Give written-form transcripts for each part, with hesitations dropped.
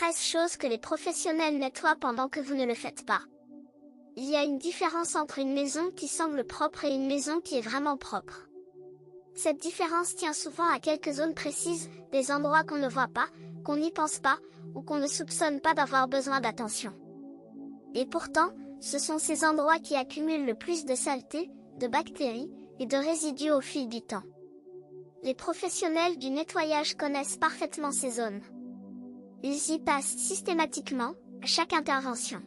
13 choses que les professionnels nettoient pendant que vous ne le faites pas. Il y a une différence entre une maison qui semble propre et une maison qui est vraiment propre. Cette différence tient souvent à quelques zones précises, des endroits qu'on ne voit pas, qu'on n'y pense pas, ou qu'on ne soupçonne pas d'avoir besoin d'attention. Et pourtant, ce sont ces endroits qui accumulent le plus de saleté, de bactéries et de résidus au fil du temps. Les professionnels du nettoyage connaissent parfaitement ces zones. Ils y passent systématiquement, à chaque intervention.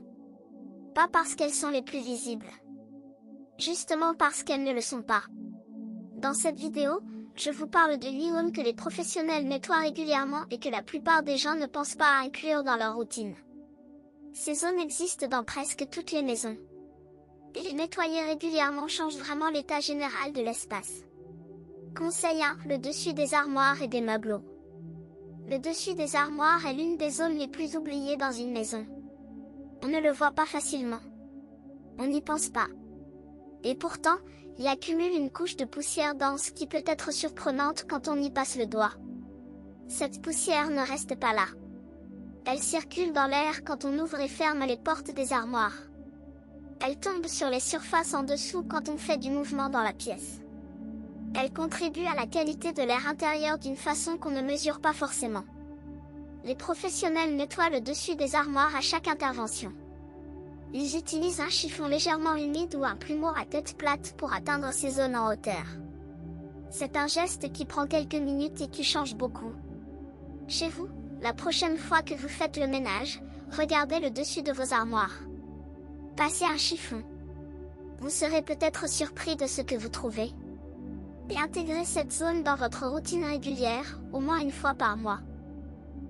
Pas parce qu'elles sont les plus visibles. Justement parce qu'elles ne le sont pas. Dans cette vidéo, je vous parle de 8 zones que les professionnels nettoient régulièrement et que la plupart des gens ne pensent pas à inclure dans leur routine. Ces zones existent dans presque toutes les maisons. Et les nettoyer régulièrement change vraiment l'état général de l'espace. Conseil 1, le dessus des armoires et des meubles. Le dessus des armoires est l'une des zones les plus oubliées dans une maison. On ne le voit pas facilement. On n'y pense pas. Et pourtant, il accumule une couche de poussière dense qui peut être surprenante quand on y passe le doigt. Cette poussière ne reste pas là. Elle circule dans l'air quand on ouvre et ferme les portes des armoires. Elle tombe sur les surfaces en dessous quand on fait du mouvement dans la pièce. Elle contribue à la qualité de l'air intérieur d'une façon qu'on ne mesure pas forcément. Les professionnels nettoient le dessus des armoires à chaque intervention. Ils utilisent un chiffon légèrement humide ou un plumeau à tête plate pour atteindre ces zones en hauteur. C'est un geste qui prend quelques minutes et qui change beaucoup. Chez vous, la prochaine fois que vous faites le ménage, regardez le dessus de vos armoires. Passez un chiffon. Vous serez peut-être surpris de ce que vous trouvez. Et intégrez cette zone dans votre routine régulière, au moins une fois par mois.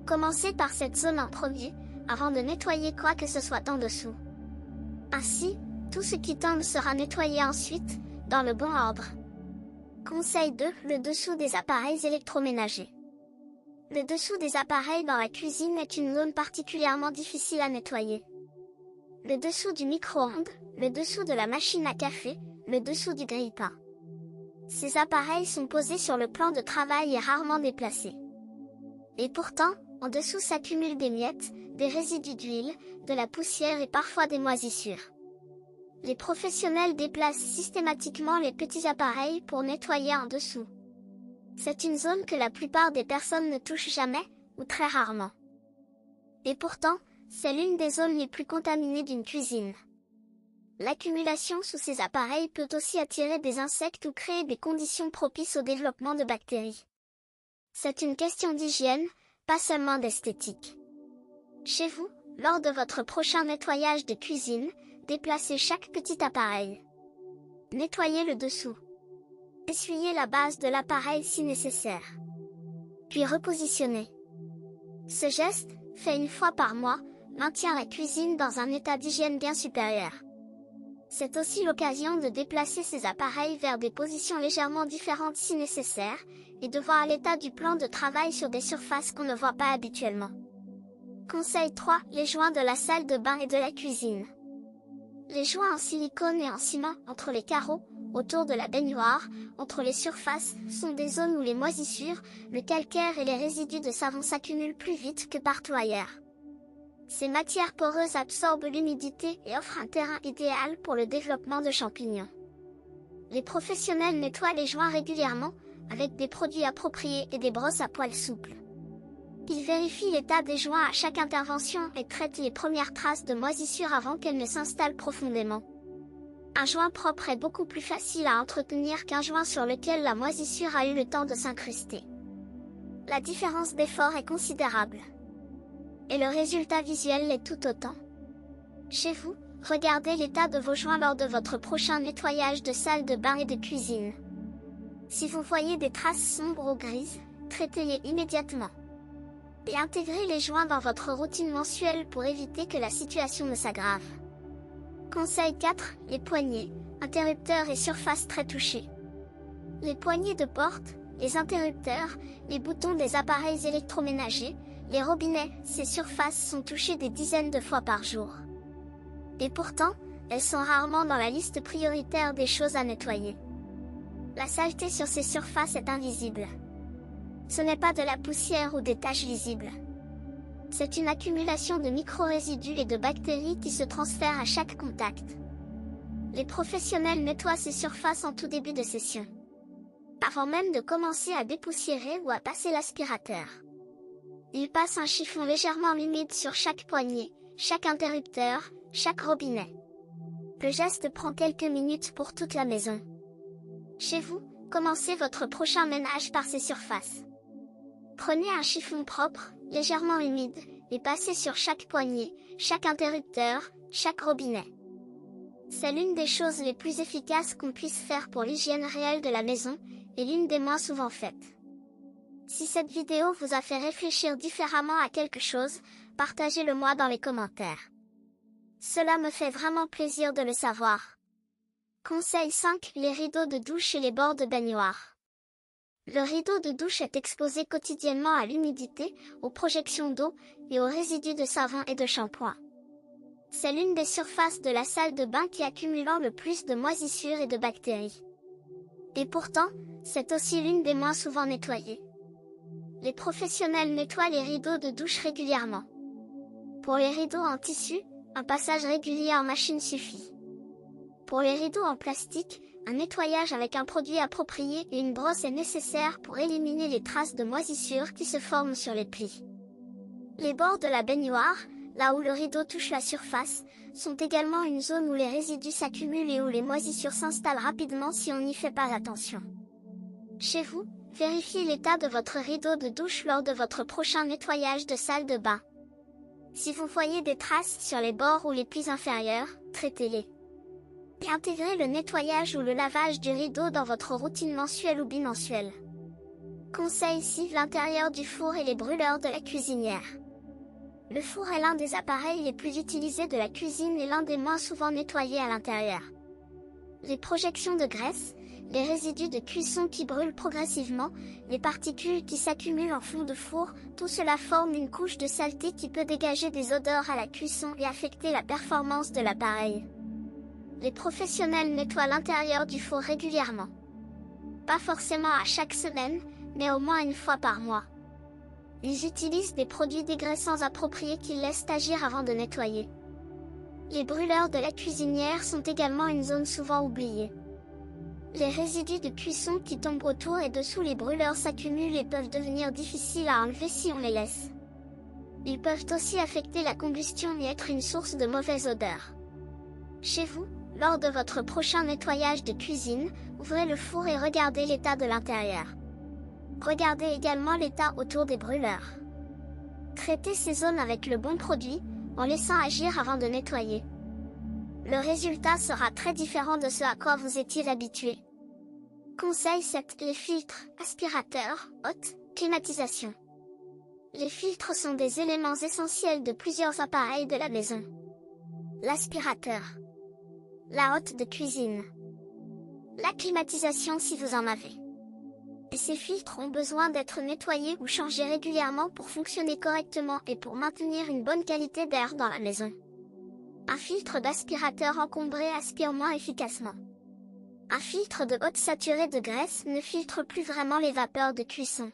Commencez par cette zone en premier, avant de nettoyer quoi que ce soit en dessous. Ainsi, tout ce qui tombe sera nettoyé ensuite, dans le bon ordre. Conseil 2, le dessous des appareils électroménagers. Le dessous des appareils dans la cuisine est une zone particulièrement difficile à nettoyer. Le dessous du micro-ondes, le dessous de la machine à café, le dessous du grille-pain. Ces appareils sont posés sur le plan de travail et rarement déplacés. Et pourtant, en dessous s'accumulent des miettes, des résidus d'huile, de la poussière et parfois des moisissures. Les professionnels déplacent systématiquement les petits appareils pour nettoyer en dessous. C'est une zone que la plupart des personnes ne touchent jamais, ou très rarement. Et pourtant, c'est l'une des zones les plus contaminées d'une cuisine. L'accumulation sous ces appareils peut aussi attirer des insectes ou créer des conditions propices au développement de bactéries. C'est une question d'hygiène, pas seulement d'esthétique. Chez vous, lors de votre prochain nettoyage de cuisine, déplacez chaque petit appareil. Nettoyez le dessous. Essuyez la base de l'appareil si nécessaire. Puis repositionnez. Ce geste, fait une fois par mois, maintient la cuisine dans un état d'hygiène bien supérieur. C'est aussi l'occasion de déplacer ces appareils vers des positions légèrement différentes si nécessaire, et de voir l'état du plan de travail sur des surfaces qu'on ne voit pas habituellement. Conseil 3, les joints de la salle de bain et de la cuisine. Les joints en silicone et en ciment, entre les carreaux, autour de la baignoire, entre les surfaces, sont des zones où les moisissures, le calcaire et les résidus de savon s'accumulent plus vite que partout ailleurs. Ces matières poreuses absorbent l'humidité et offrent un terrain idéal pour le développement de champignons. Les professionnels nettoient les joints régulièrement, avec des produits appropriés et des brosses à poils souples. Ils vérifient l'état des joints à chaque intervention et traitent les premières traces de moisissure avant qu'elles ne s'installent profondément. Un joint propre est beaucoup plus facile à entretenir qu'un joint sur lequel la moisissure a eu le temps de s'incruster. La différence d'effort est considérable. Et le résultat visuel l'est tout autant. Chez vous, regardez l'état de vos joints lors de votre prochain nettoyage de salle de bain et de cuisine. Si vous voyez des traces sombres ou grises, traitez-les immédiatement. Et intégrez les joints dans votre routine mensuelle pour éviter que la situation ne s'aggrave. Conseil 4, les poignées, interrupteurs et surfaces très touchées. Les poignées de porte, les interrupteurs, les boutons des appareils électroménagers, les robinets, ces surfaces sont touchées des dizaines de fois par jour. Et pourtant, elles sont rarement dans la liste prioritaire des choses à nettoyer. La saleté sur ces surfaces est invisible. Ce n'est pas de la poussière ou des taches visibles. C'est une accumulation de micro-résidus et de bactéries qui se transfèrent à chaque contact. Les professionnels nettoient ces surfaces en tout début de session, avant même de commencer à dépoussiérer ou à passer l'aspirateur. Ils passent un chiffon légèrement humide sur chaque poignée, chaque interrupteur, chaque robinet. Le geste prend quelques minutes pour toute la maison. Chez vous, commencez votre prochain ménage par ces surfaces. Prenez un chiffon propre, légèrement humide, et passez sur chaque poignée, chaque interrupteur, chaque robinet. C'est l'une des choses les plus efficaces qu'on puisse faire pour l'hygiène réelle de la maison, et l'une des moins souvent faites. Si cette vidéo vous a fait réfléchir différemment à quelque chose, partagez-le moi dans les commentaires. Cela me fait vraiment plaisir de le savoir. Conseil 5. Les rideaux de douche et les bords de baignoire. Le rideau de douche est exposé quotidiennement à l'humidité, aux projections d'eau et aux résidus de savon et de shampoing. C'est l'une des surfaces de la salle de bain qui accumule le plus de moisissures et de bactéries. Et pourtant, c'est aussi l'une des moins souvent nettoyées. Les professionnels nettoient les rideaux de douche régulièrement. Pour les rideaux en tissu, un passage régulier en machine suffit. Pour les rideaux en plastique, un nettoyage avec un produit approprié et une brosse est nécessaire pour éliminer les traces de moisissure qui se forment sur les plis. Les bords de la baignoire, là où le rideau touche la surface, sont également une zone où les résidus s'accumulent et où les moisissures s'installent rapidement si on n'y fait pas attention. Chez vous, vérifiez l'état de votre rideau de douche lors de votre prochain nettoyage de salle de bain. Si vous voyez des traces sur les bords ou les plis inférieurs, traitez-les. Et intégrez le nettoyage ou le lavage du rideau dans votre routine mensuelle ou bimensuelle. Conseil 6. L'intérieur du four et les brûleurs de la cuisinière. Le four est l'un des appareils les plus utilisés de la cuisine et l'un des moins souvent nettoyés à l'intérieur. Les projections de graisse, les résidus de cuisson qui brûlent progressivement, les particules qui s'accumulent en fond de four, tout cela forme une couche de saleté qui peut dégager des odeurs à la cuisson et affecter la performance de l'appareil. Les professionnels nettoient l'intérieur du four régulièrement. Pas forcément à chaque semaine, mais au moins une fois par mois. Ils utilisent des produits dégraissants appropriés qu'ils laissent agir avant de nettoyer. Les brûleurs de la cuisinière sont également une zone souvent oubliée. Les résidus de cuisson qui tombent autour et dessous les brûleurs s'accumulent et peuvent devenir difficiles à enlever si on les laisse. Ils peuvent aussi affecter la combustion et être une source de mauvaise odeur. Chez vous, lors de votre prochain nettoyage de cuisine, ouvrez le four et regardez l'état de l'intérieur. Regardez également l'état autour des brûleurs. Traitez ces zones avec le bon produit, en laissant agir avant de nettoyer. Le résultat sera très différent de ce à quoi vous étiez habitué. Conseil 7. Les filtres, aspirateurs, hottes, climatisation. Les filtres sont des éléments essentiels de plusieurs appareils de la maison. L'aspirateur. La hotte de cuisine. La climatisation si vous en avez. Et ces filtres ont besoin d'être nettoyés ou changés régulièrement pour fonctionner correctement et pour maintenir une bonne qualité d'air dans la maison. Un filtre d'aspirateur encombré aspire moins efficacement. Un filtre de hotte saturé de graisse ne filtre plus vraiment les vapeurs de cuisson.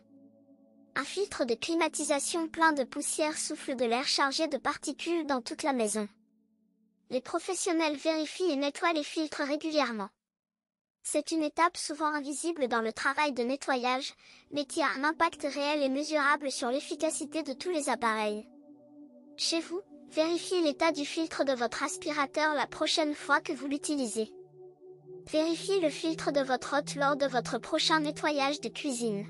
Un filtre de climatisation plein de poussière souffle de l'air chargé de particules dans toute la maison. Les professionnels vérifient et nettoient les filtres régulièrement. C'est une étape souvent invisible dans le travail de nettoyage, mais qui a un impact réel et mesurable sur l'efficacité de tous les appareils. Chez vous, vérifiez l'état du filtre de votre aspirateur la prochaine fois que vous l'utilisez. Vérifiez le filtre de votre hotte lors de votre prochain nettoyage de cuisine.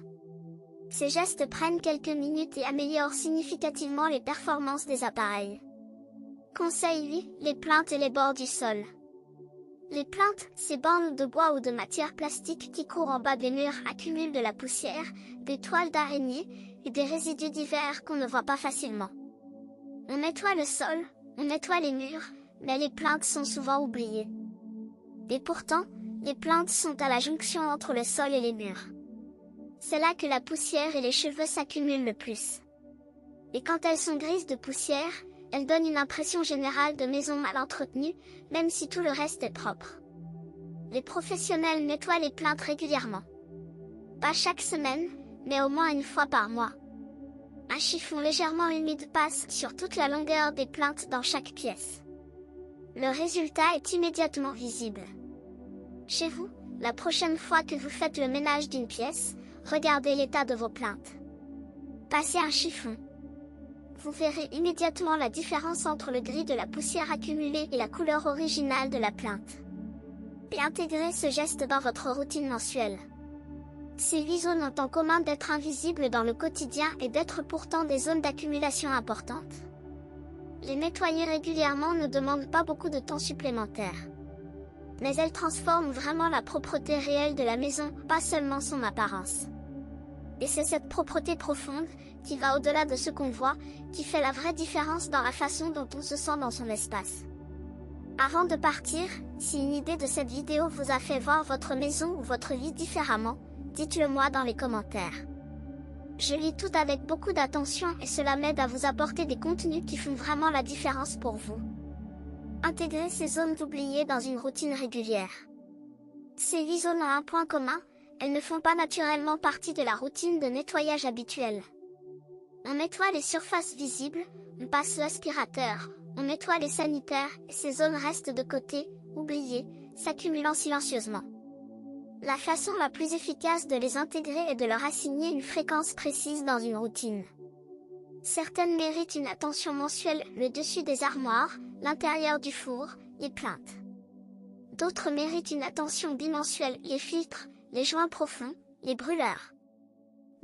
Ces gestes prennent quelques minutes et améliorent significativement les performances des appareils. Conseil 8. Les plinthes et les bords du sol. Les plinthes, ces bandes de bois ou de matière plastique qui courent en bas des murs accumulent de la poussière, des toiles d'araignée et des résidus divers qu'on ne voit pas facilement. On nettoie le sol, on nettoie les murs, mais les plinthes sont souvent oubliées. Et pourtant, les plinthes sont à la jonction entre le sol et les murs. C'est là que la poussière et les cheveux s'accumulent le plus. Et quand elles sont grises de poussière, elles donnent une impression générale de maison mal entretenue, même si tout le reste est propre. Les professionnels nettoient les plinthes régulièrement. Pas chaque semaine, mais au moins une fois par mois. Un chiffon légèrement humide passe sur toute la longueur des plaintes dans chaque pièce. Le résultat est immédiatement visible. Chez vous, la prochaine fois que vous faites le ménage d'une pièce, regardez l'état de vos plaintes. Passez un chiffon. Vous verrez immédiatement la différence entre le gris de la poussière accumulée et la couleur originale de la plainte. Et intégrez ce geste dans votre routine mensuelle. Ces 8 zones ont en commun d'être invisibles dans le quotidien et d'être pourtant des zones d'accumulation importantes. Les nettoyer régulièrement ne demande pas beaucoup de temps supplémentaire. Mais elles transforment vraiment la propreté réelle de la maison, pas seulement son apparence. Et c'est cette propreté profonde, qui va au-delà de ce qu'on voit, qui fait la vraie différence dans la façon dont on se sent dans son espace. Avant de partir, si une idée de cette vidéo vous a fait voir votre maison ou votre vie différemment, dites-le moi dans les commentaires. Je lis tout avec beaucoup d'attention et cela m'aide à vous apporter des contenus qui font vraiment la différence pour vous. Intégrez ces zones oubliées dans une routine régulière. Ces 8 zones ont un point commun, elles ne font pas naturellement partie de la routine de nettoyage habituelle. On nettoie les surfaces visibles, on passe l'aspirateur, on nettoie les sanitaires et ces zones restent de côté, oubliées, s'accumulant silencieusement. La façon la plus efficace de les intégrer est de leur assigner une fréquence précise dans une routine. Certaines méritent une attention mensuelle, le dessus des armoires, l'intérieur du four, les plaintes. D'autres méritent une attention bimensuelle, les filtres, les joints profonds, les brûleurs.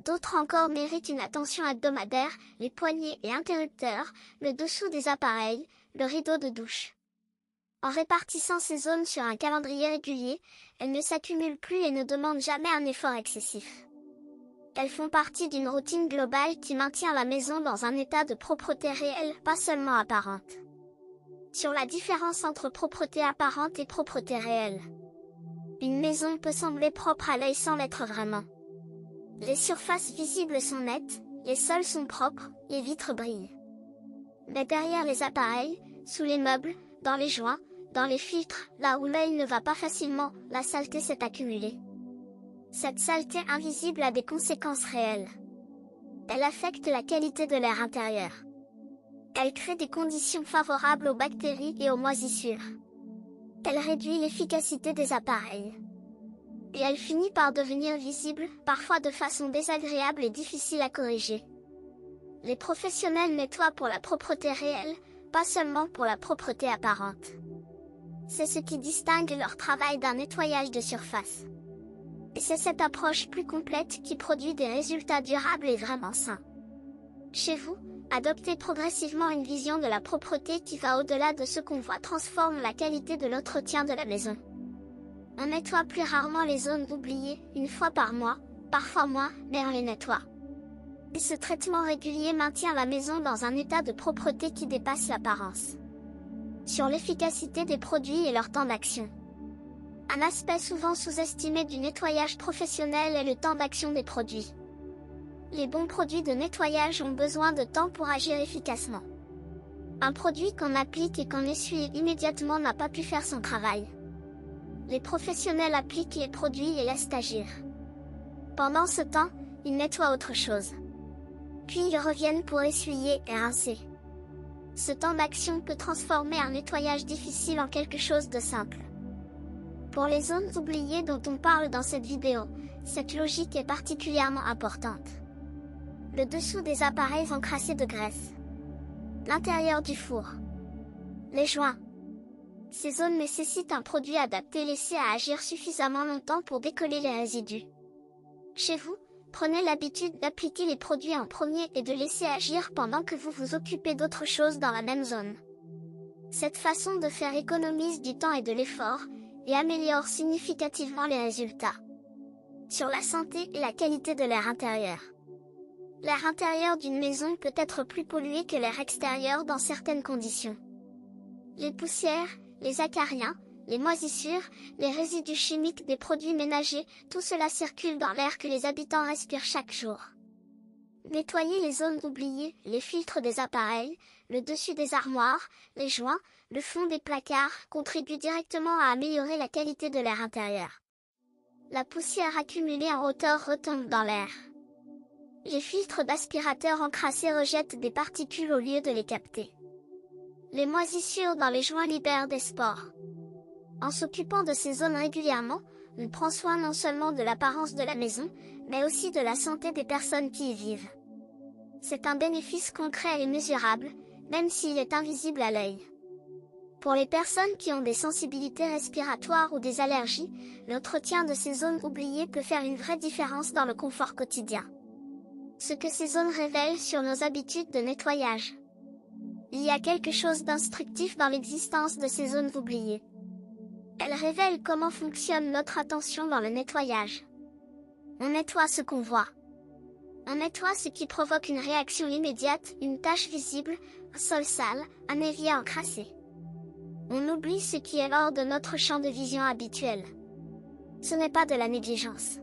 D'autres encore méritent une attention hebdomadaire, les poignées et interrupteurs, le dessous des appareils, le rideau de douche. En répartissant ces zones sur un calendrier régulier, elles ne s'accumulent plus et ne demandent jamais un effort excessif. Elles font partie d'une routine globale qui maintient la maison dans un état de propreté réelle, pas seulement apparente. Sur la différence entre propreté apparente et propreté réelle. Une maison peut sembler propre à l'œil sans l'être vraiment. Les surfaces visibles sont nettes, les sols sont propres, les vitres brillent. Mais derrière les appareils, sous les meubles, dans les joints, dans les filtres, là où l'œil ne va pas facilement, la saleté s'est accumulée. Cette saleté invisible a des conséquences réelles. Elle affecte la qualité de l'air intérieur. Elle crée des conditions favorables aux bactéries et aux moisissures. Elle réduit l'efficacité des appareils. Et elle finit par devenir visible, parfois de façon désagréable et difficile à corriger. Les professionnels nettoient pour la propreté réelle, pas seulement pour la propreté apparente. C'est ce qui distingue leur travail d'un nettoyage de surface. Et c'est cette approche plus complète qui produit des résultats durables et vraiment sains. Chez vous, adoptez progressivement une vision de la propreté qui va au-delà de ce qu'on voit transforme la qualité de l'entretien de la maison. On nettoie plus rarement les zones oubliées, une fois par mois, parfois moins, mais on les nettoie. Et ce traitement régulier maintient la maison dans un état de propreté qui dépasse l'apparence. Sur l'efficacité des produits et leur temps d'action. Un aspect souvent sous-estimé du nettoyage professionnel est le temps d'action des produits. Les bons produits de nettoyage ont besoin de temps pour agir efficacement. Un produit qu'on applique et qu'on essuie immédiatement n'a pas pu faire son travail. Les professionnels appliquent les produits et laissent agir. Pendant ce temps, ils nettoient autre chose. Puis ils reviennent pour essuyer et rincer. Ce temps d'action peut transformer un nettoyage difficile en quelque chose de simple. Pour les zones oubliées dont on parle dans cette vidéo, cette logique est particulièrement importante. Le dessous des appareils encrassés de graisse. L'intérieur du four. Les joints. Ces zones nécessitent un produit adapté laissé à agir suffisamment longtemps pour décoller les résidus. Chez vous, prenez l'habitude d'appliquer les produits en premier et de laisser agir pendant que vous vous occupez d'autres choses dans la même zone. Cette façon de faire économise du temps et de l'effort, et améliore significativement les résultats. Sur la santé et la qualité de l'air intérieur. L'air intérieur d'une maison peut être plus pollué que l'air extérieur dans certaines conditions. Les poussières, les acariens, les moisissures, les résidus chimiques des produits ménagers, tout cela circule dans l'air que les habitants respirent chaque jour. Nettoyer les zones oubliées, les filtres des appareils, le dessus des armoires, les joints, le fond des placards contribue directement à améliorer la qualité de l'air intérieur. La poussière accumulée en hauteur retombe dans l'air. Les filtres d'aspirateur encrassés rejettent des particules au lieu de les capter. Les moisissures dans les joints libèrent des spores. En s'occupant de ces zones régulièrement, on prend soin non seulement de l'apparence de la maison, mais aussi de la santé des personnes qui y vivent. C'est un bénéfice concret et mesurable, même s'il est invisible à l'œil. Pour les personnes qui ont des sensibilités respiratoires ou des allergies, l'entretien de ces zones oubliées peut faire une vraie différence dans le confort quotidien. Ce que ces zones révèlent sur nos habitudes de nettoyage. Il y a quelque chose d'instructif dans l'existence de ces zones oubliées. Elles révèlent comment fonctionne notre attention dans le nettoyage. On nettoie ce qu'on voit. On nettoie ce qui provoque une réaction immédiate, une tache visible, un sol sale, un évier encrassé. On oublie ce qui est hors de notre champ de vision habituel. Ce n'est pas de la négligence.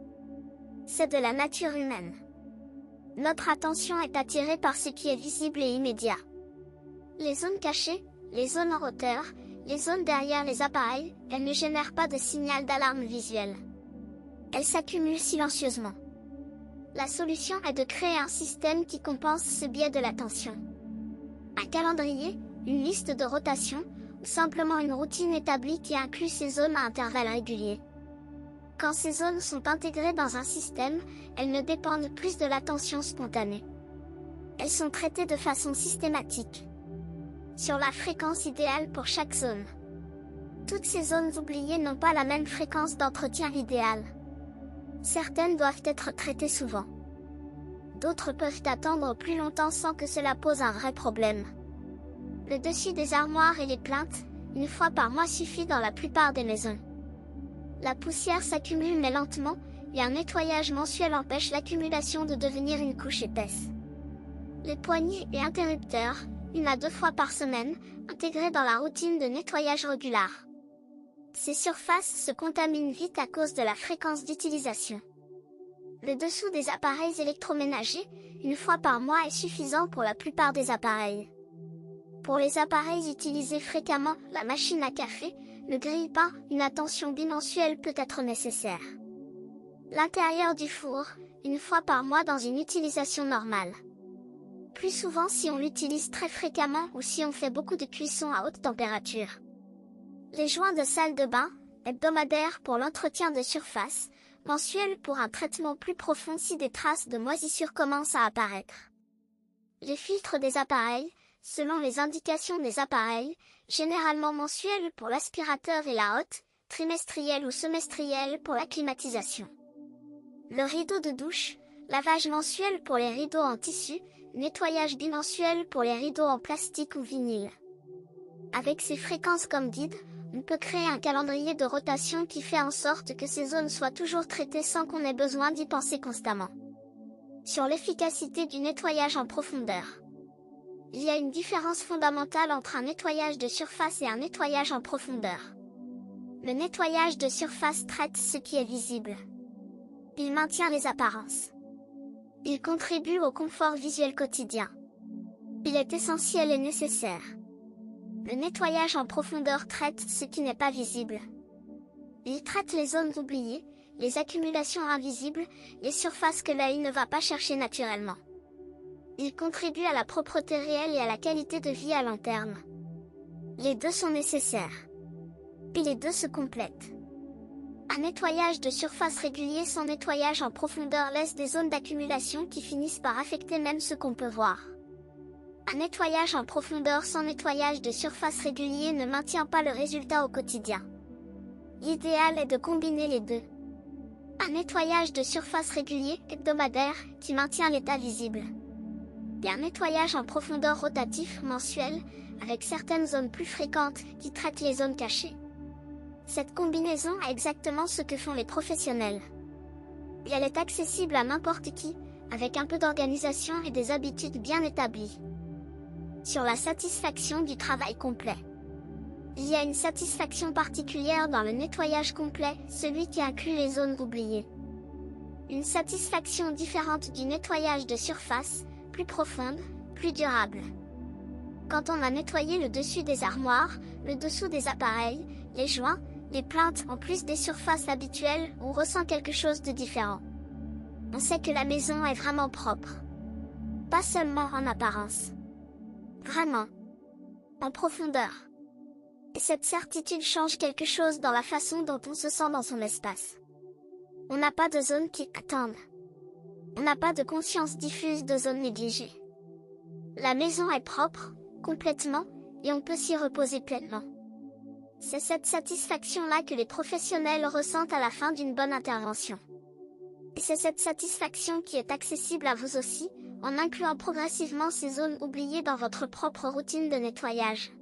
C'est de la nature humaine. Notre attention est attirée par ce qui est visible et immédiat. Les zones cachées, les zones en hauteur, les zones derrière les appareils, elles ne génèrent pas de signal d'alarme visuel. Elles s'accumulent silencieusement. La solution est de créer un système qui compense ce biais de l'attention. Un calendrier, une liste de rotation, ou simplement une routine établie qui inclut ces zones à intervalles réguliers. Quand ces zones sont intégrées dans un système, elles ne dépendent plus de l'attention spontanée. Elles sont traitées de façon systématique, sur la fréquence idéale pour chaque zone. Toutes ces zones oubliées n'ont pas la même fréquence d'entretien idéale. Certaines doivent être traitées souvent. D'autres peuvent attendre plus longtemps sans que cela pose un vrai problème. Le dessus des armoires et les plinthes, une fois par mois suffit dans la plupart des maisons. La poussière s'accumule mais lentement, et un nettoyage mensuel empêche l'accumulation de devenir une couche épaisse. Les poignées et interrupteurs, 1 à 2 fois par semaine, intégrés dans la routine de nettoyage régulière. Ces surfaces se contaminent vite à cause de la fréquence d'utilisation. Le dessous des appareils électroménagers, 1 fois par mois est suffisant pour la plupart des appareils. Pour les appareils utilisés fréquemment, la machine à café, le grille-pain, une attention bimensuelle peut être nécessaire. L'intérieur du four, 1 fois par mois dans une utilisation normale. Plus souvent si on l'utilise très fréquemment ou si on fait beaucoup de cuisson à haute température. Les joints de salle de bain, hebdomadaires pour l'entretien de surface, mensuels pour un traitement plus profond si des traces de moisissure commencent à apparaître. Les filtres des appareils, selon les indications des appareils, généralement mensuels pour l'aspirateur et la hotte, trimestriels ou semestriels pour la climatisation. Le rideau de douche, lavage mensuel pour les rideaux en tissu, nettoyage bimensuel pour les rideaux en plastique ou vinyle. Avec ces fréquences comme guide, on peut créer un calendrier de rotation qui fait en sorte que ces zones soient toujours traitées sans qu'on ait besoin d'y penser constamment. Sur l'efficacité du nettoyage en profondeur. Il y a une différence fondamentale entre un nettoyage de surface et un nettoyage en profondeur. Le nettoyage de surface traite ce qui est visible. Il maintient les apparences. Il contribue au confort visuel quotidien. Il est essentiel et nécessaire. Le nettoyage en profondeur traite ce qui n'est pas visible. Il traite les zones oubliées, les accumulations invisibles, les surfaces que l'œil ne va pas chercher naturellement. Il contribue à la propreté réelle et à la qualité de vie à long terme. Les deux sont nécessaires. Et les deux se complètent. Un nettoyage de surface régulier sans nettoyage en profondeur laisse des zones d'accumulation qui finissent par affecter même ce qu'on peut voir. Un nettoyage en profondeur sans nettoyage de surface régulier ne maintient pas le résultat au quotidien. L'idéal est de combiner les deux. Un nettoyage de surface régulier, hebdomadaire, qui maintient l'état visible. Et un nettoyage en profondeur rotatif, mensuel, avec certaines zones plus fréquentes, qui traitent les zones cachées. Cette combinaison est exactement ce que font les professionnels. Et elle est accessible à n'importe qui, avec un peu d'organisation et des habitudes bien établies. Sur la satisfaction du travail complet. Il y a une satisfaction particulière dans le nettoyage complet, celui qui inclut les zones oubliées. Une satisfaction différente du nettoyage de surface, plus profonde, plus durable. Quand on a nettoyé le dessus des armoires, le dessous des appareils, les joints, les plinthes en plus des surfaces habituelles, on ressent quelque chose de différent. On sait que la maison est vraiment propre. Pas seulement en apparence. Vraiment. En profondeur. Et cette certitude change quelque chose dans la façon dont on se sent dans son espace. On n'a pas de zones qui attendent. On n'a pas de conscience diffuse de zones négligées. La maison est propre, complètement, et on peut s'y reposer pleinement. C'est cette satisfaction-là que les professionnels ressentent à la fin d'une bonne intervention. Et c'est cette satisfaction qui est accessible à vous aussi, en incluant progressivement ces zones oubliées dans votre propre routine de nettoyage.